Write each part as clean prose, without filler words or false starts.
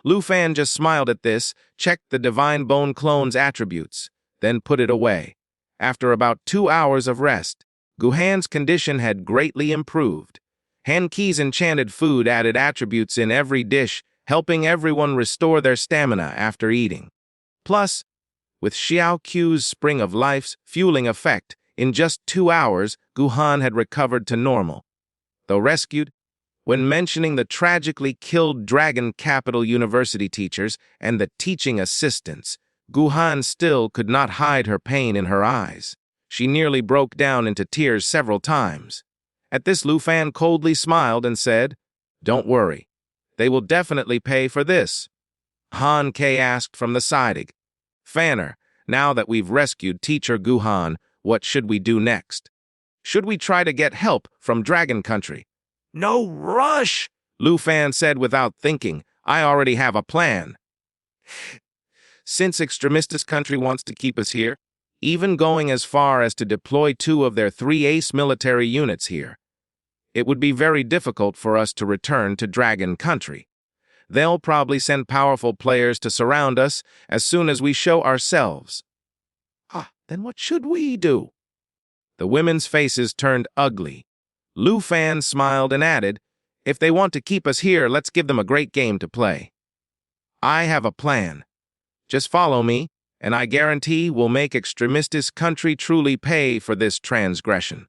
Lufan just smiled at this, checked the Divine Bone clone's attributes, then put it away. After about 2 hours of rest, Guhan's condition had greatly improved. Hanki's enchanted food added attributes in every dish, helping everyone restore their stamina after eating. Plus, with Xiao Qiu's Spring of Life's fueling effect, in just 2 hours, Guhan had recovered to normal. Though rescued, when mentioning the tragically killed Dragon Capital University teachers and the teaching assistants, Guhan still could not hide her pain in her eyes. She nearly broke down into tears several times. At this, Lufan coldly smiled and said, "Don't worry. They will definitely pay for this." Han K asked from the side, "Fanner, now that we've rescued Teacher Guhan, what should we do next? Should we try to get help from Dragon Country?" "No rush," Lufan said without thinking. "I already have a plan. Since Extremistus Country wants to keep us here, even going as far as to deploy 2 of their 3 ace military units here, it would be very difficult for us to return to Dragon Country. They'll probably send powerful players to surround us as soon as we show ourselves." Then what should we do?" The women's faces turned ugly. Lufan smiled and added, "If they want to keep us here, let's give them a great game to play. I have a plan. Just follow me, and I guarantee we'll make Extremistus Country truly pay for this transgression."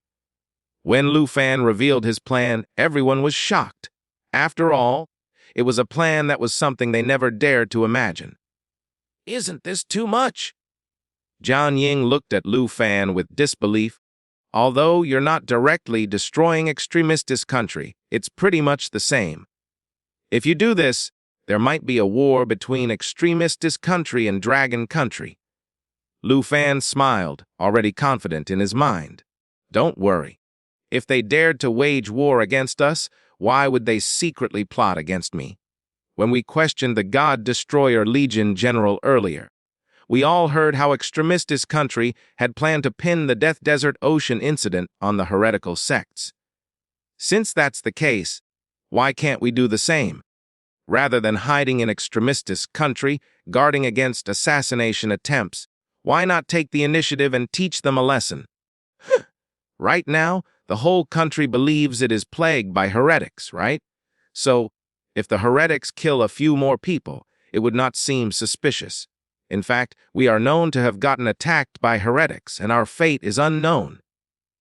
When Lufan revealed his plan, everyone was shocked. After all, it was a plan that was something they never dared to imagine. "Isn't this too much?" Jian Ying looked at Lufan with disbelief. "Although you're not directly destroying Extremistus Country, it's pretty much the same. If you do this, there might be a war between Extremistus Country and Dragon Country." Lufan smiled, already confident in his mind. "Don't worry. If they dared to wage war against us, why would they secretly plot against me? When we questioned the God Destroyer Legion General earlier, we all heard how Extremistus Country had planned to pin the Death Desert Ocean incident on the heretical sects. Since that's the case, why can't we do the same? Rather than hiding in Extremistus Country, guarding against assassination attempts, why not take the initiative and teach them a lesson? Right now, the whole country believes it is plagued by heretics, right? So, if the heretics kill a few more people, it would not seem suspicious. In fact, we are known to have gotten attacked by heretics, and our fate is unknown.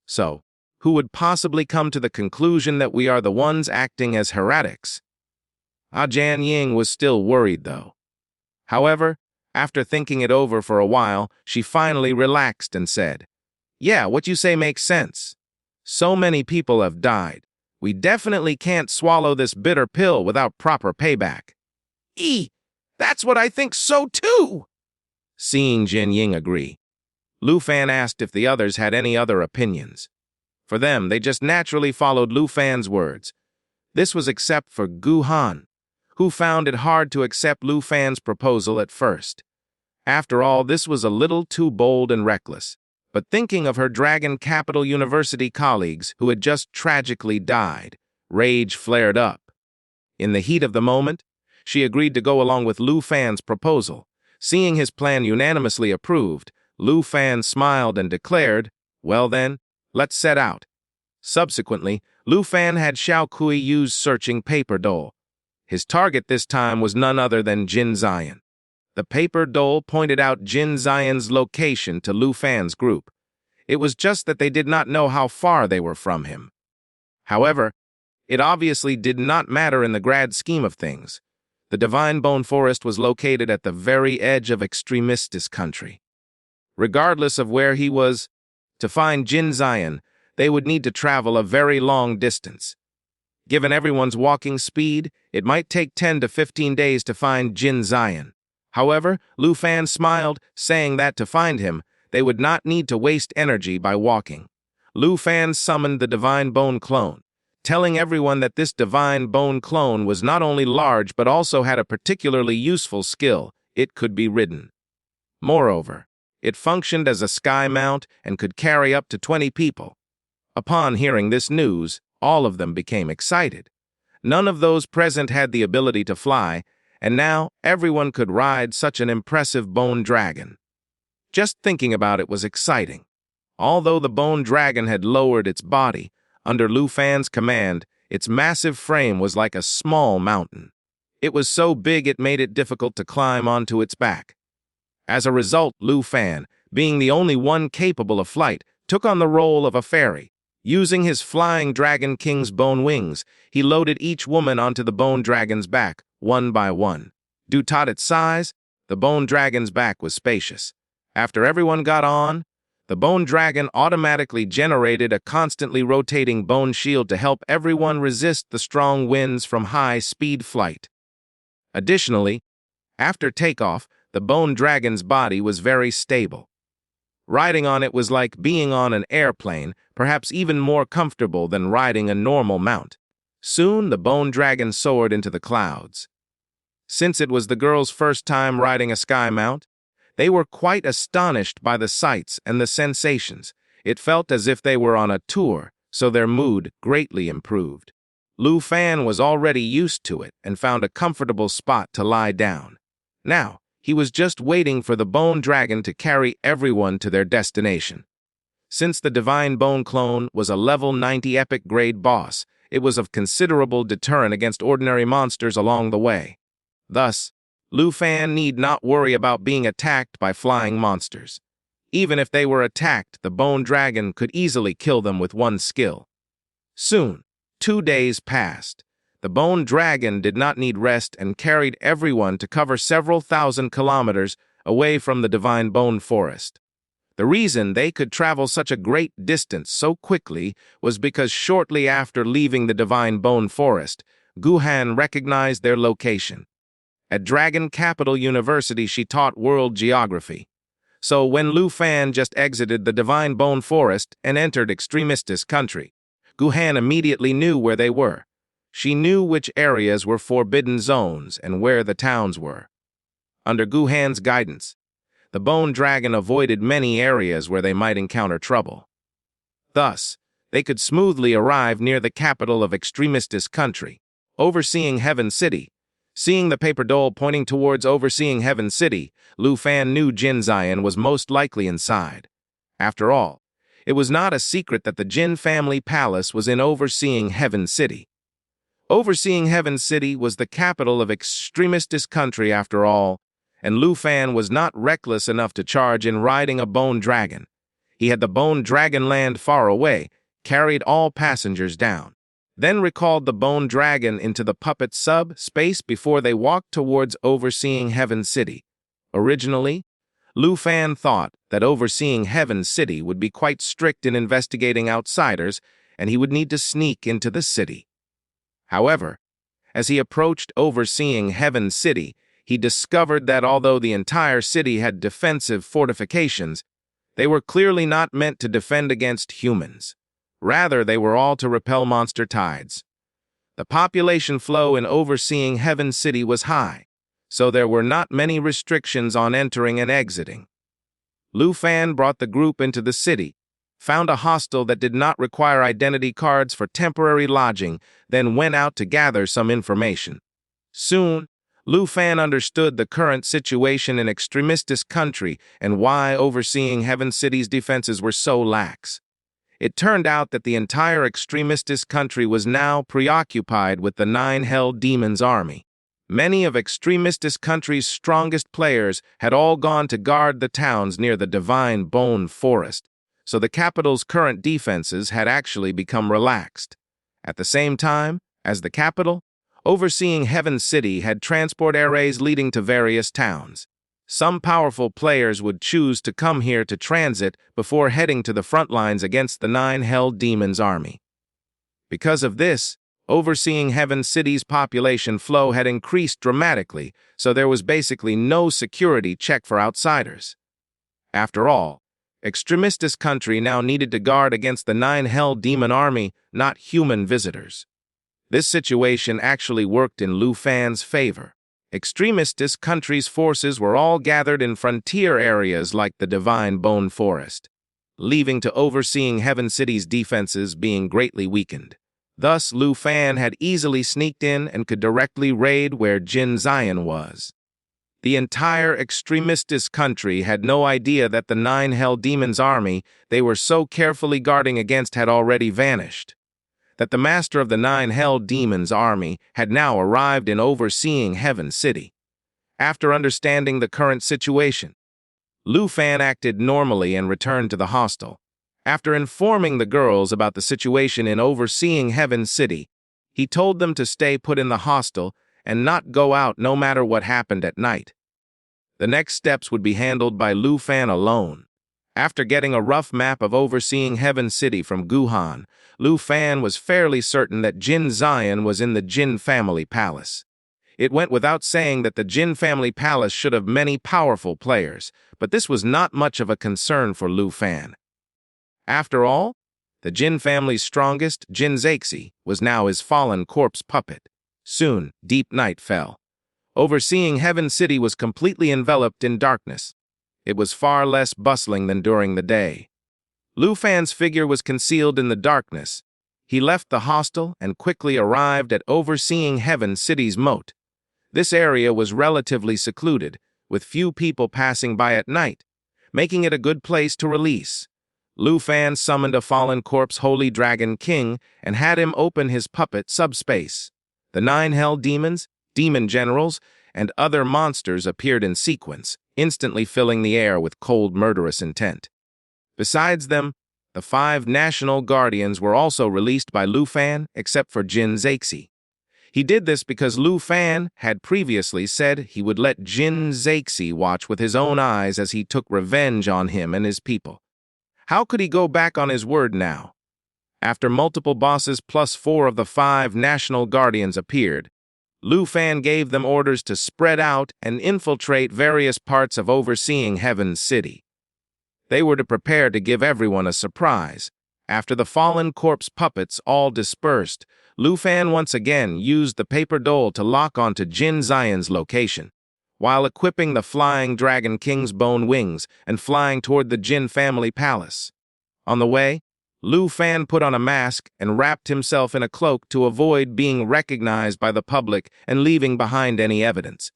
So, who would possibly come to the conclusion that we are the ones acting as heretics?" Jian Ying was still worried, though. However, after thinking it over for a while, she finally relaxed and said, "Yeah, what you say makes sense. So many people have died. We definitely can't swallow this bitter pill without proper payback." That's what I think so too." Seeing Jian Ying agree, Lufan asked if the others had any other opinions. For them, they just naturally followed Lufan's words. This was except for Guhan, who found it hard to accept Lufan's proposal at first. After all, this was a little too bold and reckless. But thinking of her Dragon Capital University colleagues who had just tragically died, rage flared up. In the heat of the moment, she agreed to go along with Lufan's proposal. Seeing his plan unanimously approved, Lufan smiled and declared, "Well then, let's set out." Subsequently, Lufan had Xiao Kui use searching paper doll. His target this time was none other than Jin Zion. The paper doll pointed out Jin Zion's location to Lufan's group. It was just that they did not know how far they were from him. However, it obviously did not matter in the grand scheme of things. The Divine Bone Forest was located at the very edge of Extremistus Country. Regardless of where he was, to find Jin Zion, they would need to travel a very long distance. Given everyone's walking speed, it might take 10 to 15 days to find Jin Zion. However, Lufan smiled, saying that to find him, they would not need to waste energy by walking. Lufan summoned the Divine Bone Clone, telling everyone that this Divine Bone Clone was not only large but also had a particularly useful skill. It could be ridden. Moreover, it functioned as a sky mount and could carry up to 20 people. Upon hearing this news, all of them became excited. None of those present had the ability to fly, and now everyone could ride such an impressive bone dragon. Just thinking about it was exciting. Although the bone dragon had lowered its body, under Lufan's command, its massive frame was like a small mountain. It was so big it made it difficult to climb onto its back. As a result, Lufan, being the only one capable of flight, took on the role of a fairy. Using his flying dragon king's bone wings, he loaded each woman onto the bone dragon's back, one by one. Due to its size, the bone dragon's back was spacious. After everyone got on, the bone dragon automatically generated a constantly rotating bone shield to help everyone resist the strong winds from high-speed flight. Additionally, after takeoff, the bone dragon's body was very stable. Riding on it was like being on an airplane, perhaps even more comfortable than riding a normal mount. Soon, the bone dragon soared into the clouds. Since it was the girls' first time riding a sky mount, they were quite astonished by the sights and the sensations. It felt as if they were on a tour, so their mood greatly improved. Lufan was already used to it and found a comfortable spot to lie down. Now, he was just waiting for the bone dragon to carry everyone to their destination. Since the divine bone clone was a level 90 epic grade boss, it was of considerable deterrent against ordinary monsters along the way. Thus, Lufan need not worry about being attacked by flying monsters. Even if they were attacked, the bone dragon could easily kill them with one skill. Soon, 2 days passed. The bone dragon did not need rest and carried everyone to cover several thousand kilometers away from the divine bone forest. The reason they could travel such a great distance so quickly was because shortly after leaving the divine bone forest, Guhan recognized their location. At Dragon Capital University, she taught world geography. So when Lufan just exited the divine bone forest and entered Extremistis country, Guhan immediately knew where they were. She knew which areas were forbidden zones and where the towns were. Under Guhan's guidance, the bone dragon avoided many areas where they might encounter trouble. Thus, they could smoothly arrive near the capital of Extremistis country, overseeing Heaven City. Seeing the paper doll pointing towards overseeing Heaven City, Lufan knew Jin Zion was most likely inside. After all, it was not a secret that the Jin family palace was in overseeing Heaven City. Overseeing Heaven City was the capital of Extremistis country after all, and Lufan was not reckless enough to charge in riding a bone dragon. He had the bone dragon land far away, carried all passengers down, then recalled the bone dragon into the puppet sub-space before they walked towards overseeing Heaven City. Originally, Lufan thought that overseeing Heaven City would be quite strict in investigating outsiders, and he would need to sneak into the city. However, as he approached overseeing Heaven City, he discovered that although the entire city had defensive fortifications, they were clearly not meant to defend against humans. Rather, they were all to repel monster tides. The population flow in overseeing Heaven City was high, so there were not many restrictions on entering and exiting. Lufan brought the group into the city, found a hostel that did not require identity cards for temporary lodging, then went out to gather some information. Soon, Lufan understood the current situation in Extremistis country and why overseeing Heaven City's defenses were so lax. It turned out that the entire Extremistis country was now preoccupied with the 9 Hell Demons army. Many of Extremistis country's strongest players had all gone to guard the towns near the Divine Bone Forest, so the capital's current defenses had actually become relaxed. At the same time, as the capital, overseeing Heaven City had transport arrays leading to various towns. Some powerful players would choose to come here to transit before heading to the front lines against the 9 Hell Demons army. Because of this, overseeing Heaven City's population flow had increased dramatically, so there was basically no security check for outsiders. After all, Extremistis country now needed to guard against the 9 Hell Demon army, not human visitors. This situation actually worked in Lufan's favor. Extremistis country's forces were all gathered in frontier areas like the Divine Bone Forest, leaving to overseeing Heaven City's defenses being greatly weakened. Thus, Lufan had easily sneaked in and could directly raid where Jin Zion was. The entire extremistis country had no idea that the 9 Hell Demons' army they were so carefully guarding against had already vanished. That the master of the 9 Hell Demons' army had now arrived in overseeing Heaven City. After understanding the current situation, Lufan acted normally and returned to the hostel. After informing the girls about the situation in overseeing Heaven City, he told them to stay put in the hostel and not go out no matter what happened at night. The next steps would be handled by Lufan alone. After getting a rough map of overseeing Heaven City from Guhan, Lufan was fairly certain that Jin Zion was in the Jin family palace. It went without saying that the Jin family palace should have many powerful players, but this was not much of a concern for Lufan. After all, the Jin family's strongest, Jin Zexi, was now his fallen corpse puppet. Soon, deep night fell. Overseeing Heaven City was completely enveloped in darkness. It was far less bustling than during the day. Lufan's figure was concealed in the darkness. He left the hostel and quickly arrived at overseeing Heaven City's moat. This area was relatively secluded, with few people passing by at night, making it a good place to release. Lufan summoned a fallen corpse Holy Dragon King and had him open his puppet subspace. The 9 Hell Demons, demon generals, and other monsters appeared in sequence, instantly filling the air with cold, murderous intent. Besides them, the 5 national guardians were also released by Lufan, except for Jin Zexi. He did this because Lufan had previously said he would let Jin Zexi watch with his own eyes as he took revenge on him and his people. How could he go back on his word now? After multiple bosses plus 4 of the 5 national guardians appeared, Lufan gave them orders to spread out and infiltrate various parts of overseeing Heaven City. They were to prepare to give everyone a surprise. After the fallen corpse puppets all dispersed, Lufan once again used the paper doll to lock onto Jin Zion's location, while equipping the Flying Dragon King's bone wings and flying toward the Jin family palace. On the way, Lufan put on a mask and wrapped himself in a cloak to avoid being recognized by the public and leaving behind any evidence.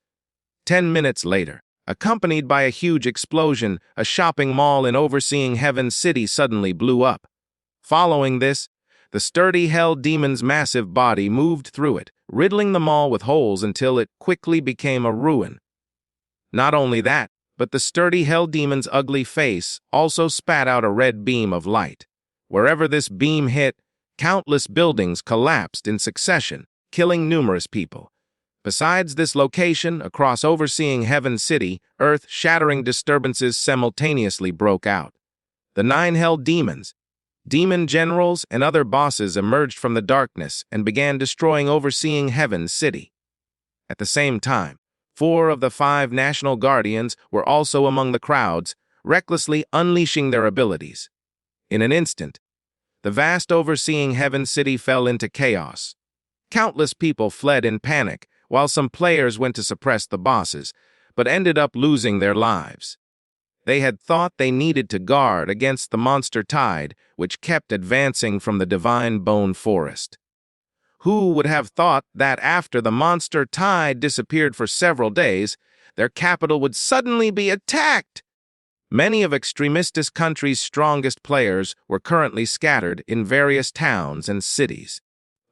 10 minutes later, accompanied by a huge explosion, a shopping mall in overseeing Heaven City suddenly blew up. Following this, the sturdy Hell Demon's massive body moved through it, riddling the mall with holes until it quickly became a ruin. Not only that, but the sturdy Hell Demon's ugly face also spat out a red beam of light. Wherever this beam hit, countless buildings collapsed in succession, killing numerous people. Besides this location, across overseeing Heaven City, earth-shattering disturbances simultaneously broke out. The 9 Hell Demons, demon generals, and other bosses emerged from the darkness and began destroying overseeing Heaven City. At the same time, 4 of the 5 national guardians were also among the crowds, recklessly unleashing their abilities. In an instant, the vast overseeing Heaven City fell into chaos. Countless people fled in panic, while some players went to suppress the bosses, but ended up losing their lives. They had thought they needed to guard against the monster tide, which kept advancing from the Divine Bone Forest. Who would have thought that after the monster tide disappeared for several days, their capital would suddenly be attacked? Many of Extremistis country's strongest players were currently scattered in various towns and cities.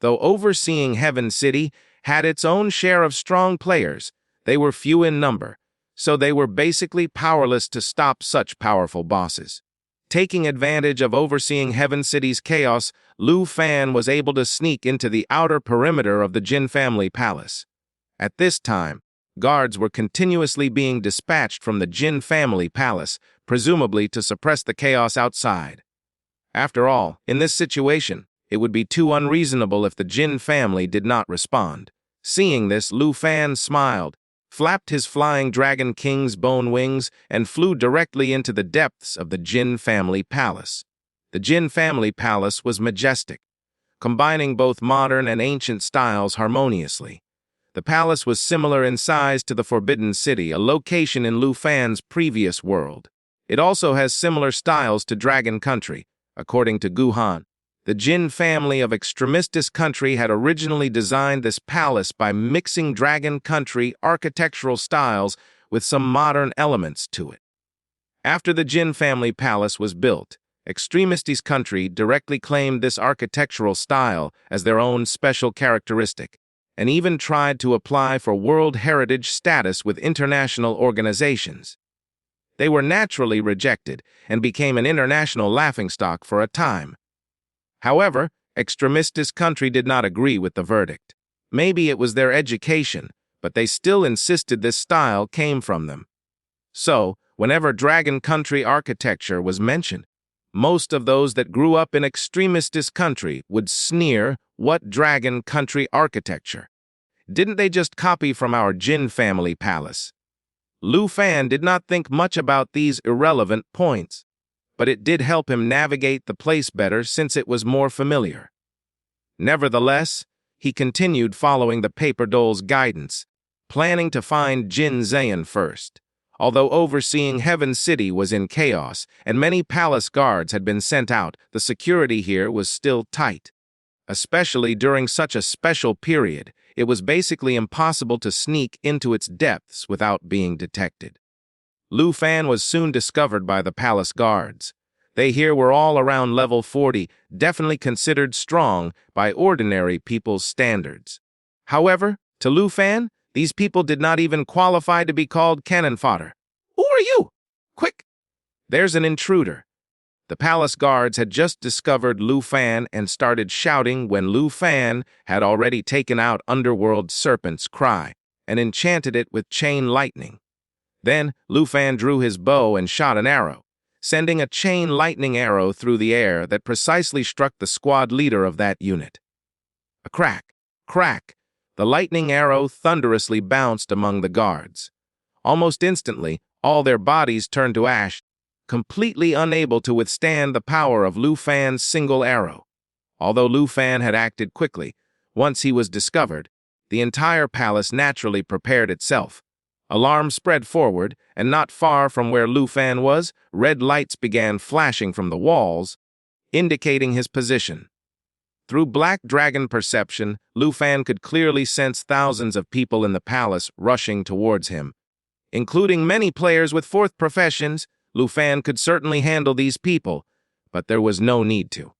Though overseeing Heaven City had its own share of strong players, they were few in number, so they were basically powerless to stop such powerful bosses. Taking advantage of overseeing Heaven City's chaos, Lufan was able to sneak into the outer perimeter of the Jin family palace. At this time, guards were continuously being dispatched from the Jin family palace, presumably to suppress the chaos outside. After all, in this situation, it would be too unreasonable if the Jin family did not respond. Seeing this, Lufan smiled, flapped his Flying Dragon King's bone wings, and flew directly into the depths of the Jin family palace. The Jin family palace was majestic, combining both modern and ancient styles harmoniously. The palace was similar in size to the Forbidden City, a location in Lufan's previous world. It also has similar styles to Dragon Country, according to Guhan. The Jin family of Extremistis country had originally designed this palace by mixing Dragon country architectural styles with some modern elements to it. After the Jin family palace was built, Extremistis country directly claimed this architectural style as their own special characteristic, and even tried to apply for World Heritage status with international organizations. They were naturally rejected and became an international laughingstock for a time. However, Extremistis country did not agree with the verdict. Maybe it was their education, but they still insisted this style came from them. So, whenever Dragon country architecture was mentioned, most of those that grew up in Extremistis country would sneer, "What Dragon country architecture? Didn't they just copy from our Jin family palace?" Lufan did not think much about these irrelevant points, but it did help him navigate the place better since it was more familiar. Nevertheless, he continued following the paper doll's guidance, planning to find Jin Zayan first. Although overseeing Heaven City was in chaos and many palace guards had been sent out, the security here was still tight. Especially during such a special period, it was basically impossible to sneak into its depths without being detected. Lufan was soon discovered by the palace guards. They here were all around level 40, definitely considered strong by ordinary people's standards. However, to Lufan, these people did not even qualify to be called cannon fodder. "Who are you? Quick! There's an intruder." The palace guards had just discovered Lufan and started shouting when Lufan had already taken out Underworld Serpent's cry and enchanted it with chain lightning. Then Lufan drew his bow and shot an arrow, sending a chain lightning arrow through the air that precisely struck the squad leader of that unit. A crack, crack, the lightning arrow thunderously bounced among the guards. Almost instantly, all their bodies turned to ash, completely unable to withstand the power of Lufan's single arrow. Although Lufan had acted quickly, once he was discovered, the entire palace naturally prepared itself. Alarm spread forward, and not far from where Lufan was, red lights began flashing from the walls, indicating his position. Through Black Dragon perception, Lufan could clearly sense thousands of people in the palace rushing towards him. Including many players with fourth professions, Lufan could certainly handle these people, but there was no need to.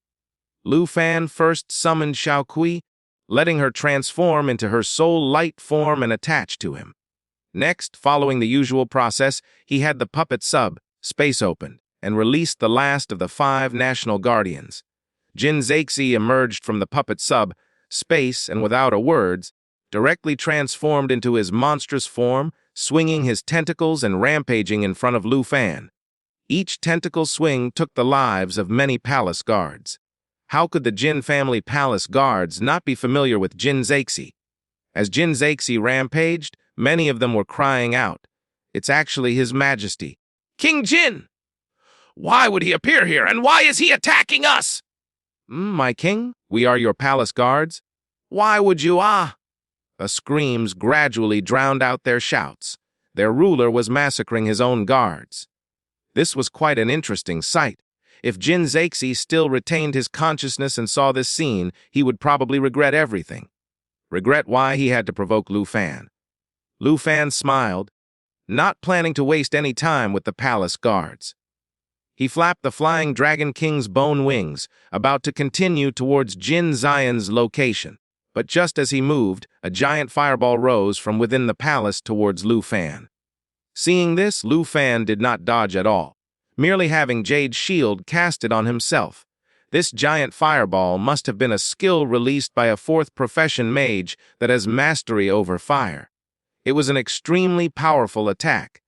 Lufan first summoned Xiaokui, letting her transform into her soul light form and attach to him. Next, following the usual process, he had the puppet sub, space opened, and released the last of the 5 national guardians. Jin Zaixi emerged from the puppet sub, space, and without a words, directly transformed into his monstrous form, swinging his tentacles and rampaging in front of Lufan. Each tentacle swing took the lives of many palace guards. How could the Jin family palace guards not be familiar with Jin Zaixi? As Jin Zaixi rampaged, many of them were crying out, "It's actually His Majesty, King Jin! Why would he appear here, and why is he attacking us?" "My king, we are your palace guards." "Why would you, The screams gradually drowned out their shouts. Their ruler was massacring his own guards. This was quite an interesting sight. If Jin Zaixi still retained his consciousness and saw this scene, he would probably regret everything. Regret why he had to provoke Lufan. Lufan smiled, not planning to waste any time with the palace guards. He flapped the Flying Dragon King's bone wings, about to continue towards Jin Zayan's location. But just as he moved, a giant fireball rose from within the palace towards Lufan. Seeing this, Lufan did not dodge at all, merely having Jade's shield casted on himself. This giant fireball must have been a skill released by a fourth profession mage that has mastery over fire. It was an extremely powerful attack.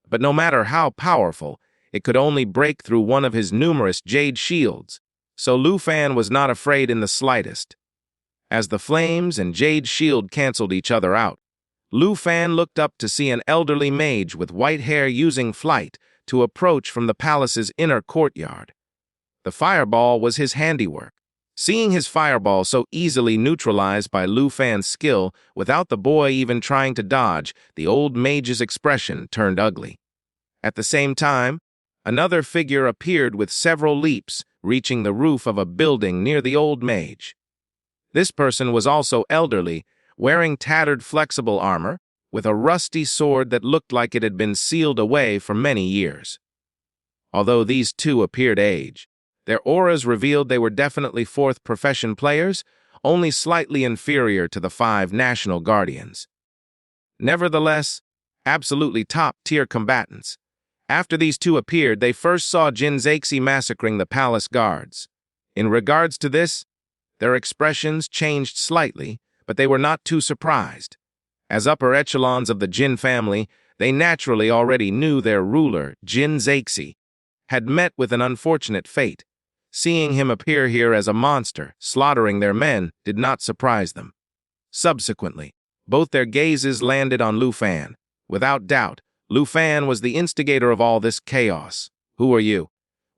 But no matter how powerful, it could only break through one of his numerous jade shields, so Lufan was not afraid in the slightest. As the flames and jade shield canceled each other out, Lufan looked up to see an elderly mage with white hair using flight to approach from the palace's inner courtyard. The fireball was his handiwork. Seeing his fireball so easily neutralized by Lufan's skill without the boy even trying to dodge, the old mage's expression turned ugly. At the same time, another figure appeared with several leaps, reaching the roof of a building near the old mage. This person was also elderly, wearing tattered flexible armor, with a rusty sword that looked like it had been sealed away for many years. Although these two appeared aged, their auras revealed they were definitely fourth profession players, only slightly inferior to the 5 national guardians. Nevertheless, absolutely top-tier combatants. After these two appeared, they first saw Jin Zexi massacring the palace guards. In regards to this, their expressions changed slightly, but they were not too surprised. As upper echelons of the Jin family, they naturally already knew their ruler, Jin Zexi, had met with an unfortunate fate. Seeing him appear here as a monster, slaughtering their men, did not surprise them. Subsequently, both their gazes landed on Lufan. Without doubt, Lufan was the instigator of all this chaos. Who are you?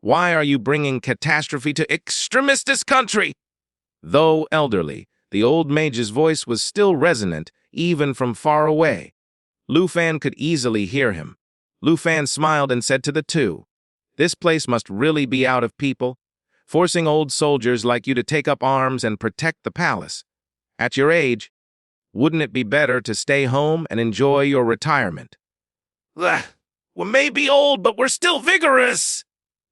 Why are you bringing catastrophe to extremistis country? Though elderly, the old mage's voice was still resonant, even from far away. Lufan could easily hear him. Lufan smiled and said to the two, "This place must really be out of people, forcing old soldiers like you to take up arms and protect the palace. At your age, wouldn't it be better to stay home and enjoy your retirement?" "We may be old, but we're still vigorous."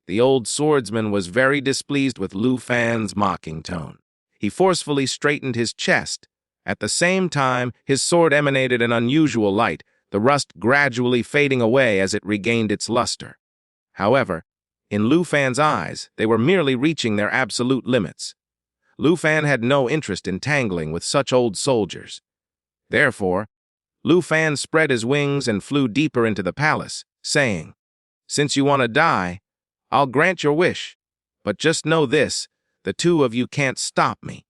The old swordsman was very displeased with Lufan's mocking tone. He forcefully straightened his chest. At the same time, his sword emanated an unusual light, the rust gradually fading away as it regained its luster. However, in Lufan's eyes, they were merely reaching their absolute limits. Lufan had no interest in tangling with such old soldiers. Therefore, Lufan spread his wings and flew deeper into the palace, saying, "Since you want to die, I'll grant your wish, but just know this, the two of you can't stop me."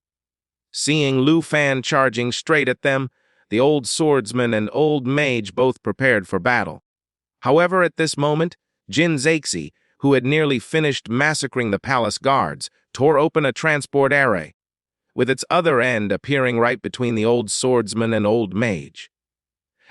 Seeing Lufan charging straight at them, the old swordsman and old mage both prepared for battle. However, at this moment, Jin Zexi, who had nearly finished massacring the palace guards, tore open a transport array, with its other end appearing right between the old swordsman and old mage.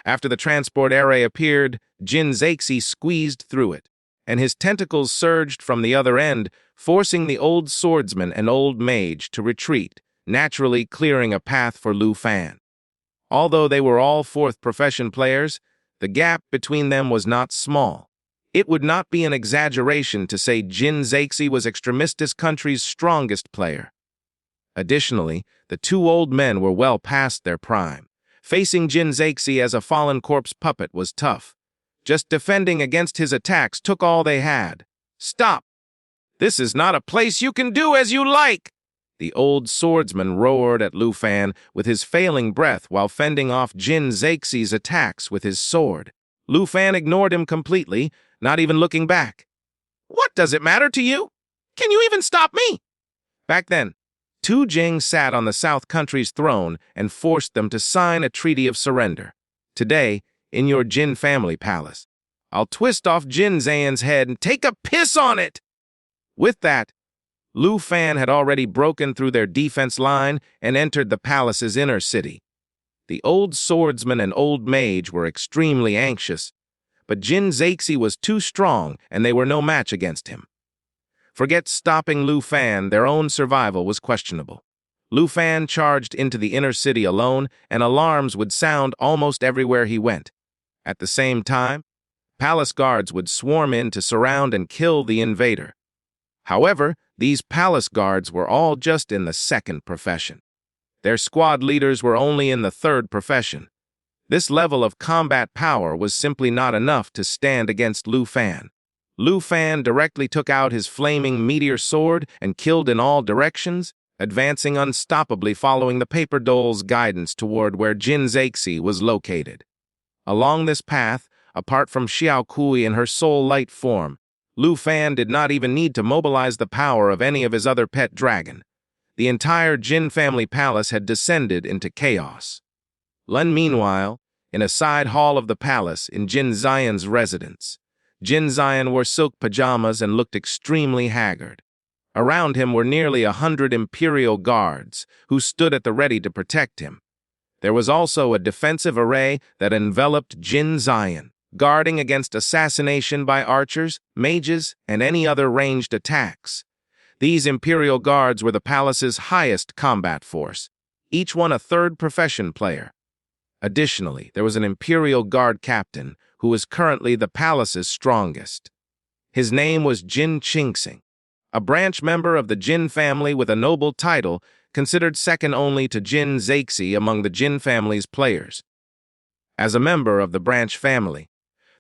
After the transport array appeared, Jin Zexi squeezed through it, and his tentacles surged from the other end, forcing the old swordsman and old mage to retreat, naturally clearing a path for Lufan. Although they were all fourth profession players, the gap between them was not small. It would not be an exaggeration to say Jin Zexi was extremistis country's strongest player. Additionally, the two old men were well past their prime. Facing Jin Zexi as a fallen corpse puppet was tough. Just defending against his attacks took all they had. "Stop! This is not a place you can do as you like!" The old swordsman roared at Lufan with his failing breath while fending off Jin Zexi's attacks with his sword. Lufan ignored him completely, not even looking back. "What does it matter to you? Can you even stop me?" Back then, Tu Jing sat on the South Country's throne and forced them to sign a treaty of surrender. Today, in your Jin family palace, I'll twist off Jin Zayan's head and take a piss on it! With that, Lufan had already broken through their defense line and entered the palace's inner city. The old swordsman and old mage were extremely anxious, but Jin Zexi was too strong and they were no match against him. Forget stopping Lufan, their own survival was questionable. Lufan charged into the inner city alone, and alarms would sound almost everywhere he went. At the same time, palace guards would swarm in to surround and kill the invader. However, these palace guards were all just in the second profession. Their squad leaders were only in the third profession. This level of combat power was simply not enough to stand against Lufan. Lufan directly took out his flaming meteor sword and killed in all directions, advancing unstoppably following the paper doll's guidance toward where Jin Zexi was located. Along this path, apart from Xiao Kui in her soul light form, Lufan did not even need to mobilize the power of any of his other pet dragon. The entire Jin family palace had descended into chaos. Meanwhile, in a side hall of the palace in Jin Zayan's residence, Jin Zayan wore silk pajamas and looked extremely haggard. Around him were nearly 100 imperial guards, who stood at the ready to protect him. There was also a defensive array that enveloped Jin Zayan, guarding against assassination by archers, mages, and any other ranged attacks. These Imperial Guards were the palace's highest combat force, each one a third-profession player. Additionally, there was an Imperial Guard captain who was currently the palace's strongest. His name was Jin Qingxing, a branch member of the Jin family with a noble title considered second only to Jin Zexi among the Jin family's players. As a member of the branch family,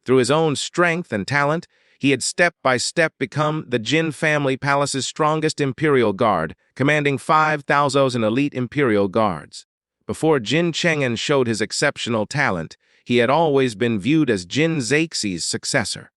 through his own strength and talent, he had step by step become the Jin family palace's strongest Imperial Guard, commanding 5,000 elite Imperial Guards. Before Jin Cheng'an showed his exceptional talent, he had always been viewed as Jin Zexi's successor.